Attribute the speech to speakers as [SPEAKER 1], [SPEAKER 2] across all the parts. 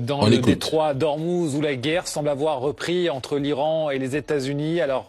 [SPEAKER 1] Dans le détroit d'Ormuz, où la guerre semble avoir repris entre l'Iran et les États-Unis. Alors,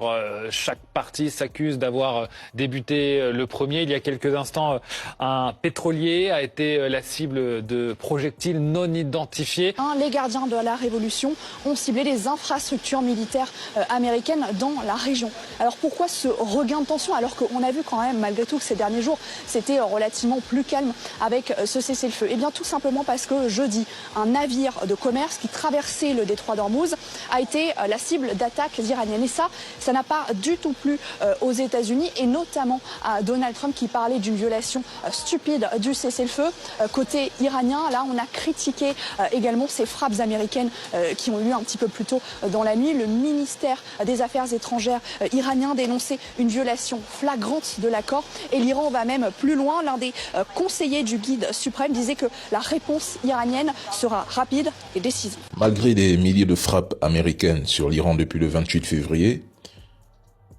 [SPEAKER 1] chaque partie s'accuse d'avoir débuté le premier. Il y a quelques instants, un pétrolier a été la cible de projectiles non identifiés.
[SPEAKER 2] Les gardiens de la révolution ont ciblé les infrastructures militaires américaines dans la région. Alors pourquoi ce regain de tension alors qu'on a vu quand même malgré tout que ces derniers jours c'était relativement plus calme avec ce cessez-le-feu? Eh bien tout simplement parce que jeudi, un navire de commerce qui traversait le détroit d'Ormuz a été la cible d'attaques iraniennes. Et ça n'a pas du tout plu aux États-Unis et notamment à Donald Trump qui parlait d'une violation stupide du cessez-le-feu. Côté iranien, là on a critiqué également ces frappes américaines qui ont eu lieu un petit peu plus tôt dans la nuit. Le ministère des Affaires étrangères iranien dénonçait une violation flagrante de l'accord et l'Iran va même plus loin. L'un des conseillers du guide suprême disait que la réponse iranienne sera rapide et décisive.
[SPEAKER 3] Malgré des milliers de frappes américaines sur l'Iran depuis le 28 février,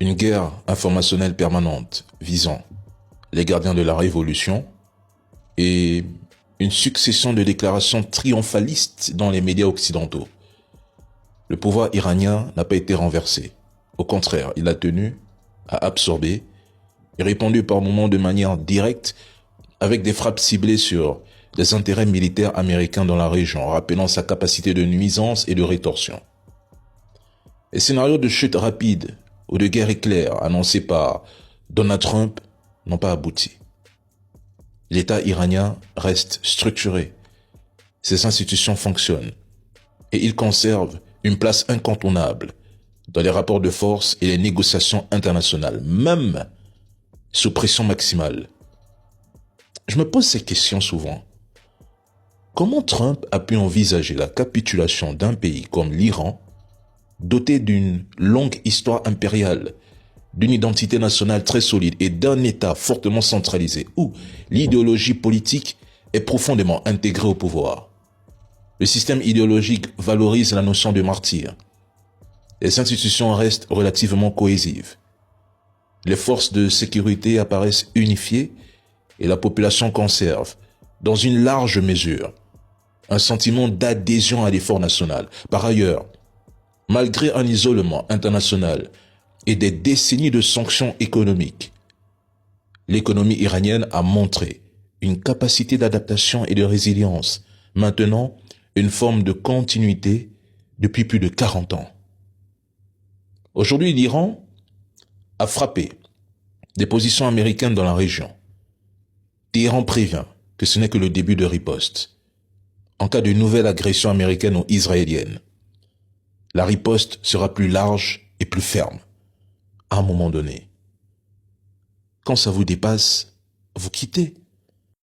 [SPEAKER 3] une guerre informationnelle permanente visant les gardiens de la révolution et une succession de déclarations triomphalistes dans les médias occidentaux. Le pouvoir iranien n'a pas été renversé. Au contraire, il a tenu à absorber et répondu par moments de manière directe avec des frappes ciblées sur des intérêts militaires américains dans la région, rappelant sa capacité de nuisance et de rétorsion. Les scénarios de chute rapide ou de guerre éclair annoncés par Donald Trump n'ont pas abouti. L'État iranien reste structuré, ses institutions fonctionnent et il conserve une place incontournable dans les rapports de force et les négociations internationales, même sous pression maximale. Je me pose ces questions souvent. Comment Trump a pu envisager la capitulation d'un pays comme l'Iran, doté d'une longue histoire impériale, d'une identité nationale très solide et d'un État fortement centralisé où l'idéologie politique est profondément intégrée au pouvoir? Le système idéologique valorise la notion de martyr. Les institutions restent relativement cohésives. Les forces de sécurité apparaissent unifiées et la population conserve, dans une large mesure, un sentiment d'adhésion à l'effort national. Par ailleurs, malgré un isolement international et des décennies de sanctions économiques, l'économie iranienne a montré une capacité d'adaptation et de résilience, maintenant une forme de continuité depuis plus de 40 ans. Aujourd'hui, l'Iran a frappé des positions américaines dans la région. Téhéran prévient que ce n'est que le début de riposte. En cas de nouvelle agression américaine ou israélienne, la riposte sera plus large et plus ferme, à un moment donné. Quand ça vous dépasse, vous quittez.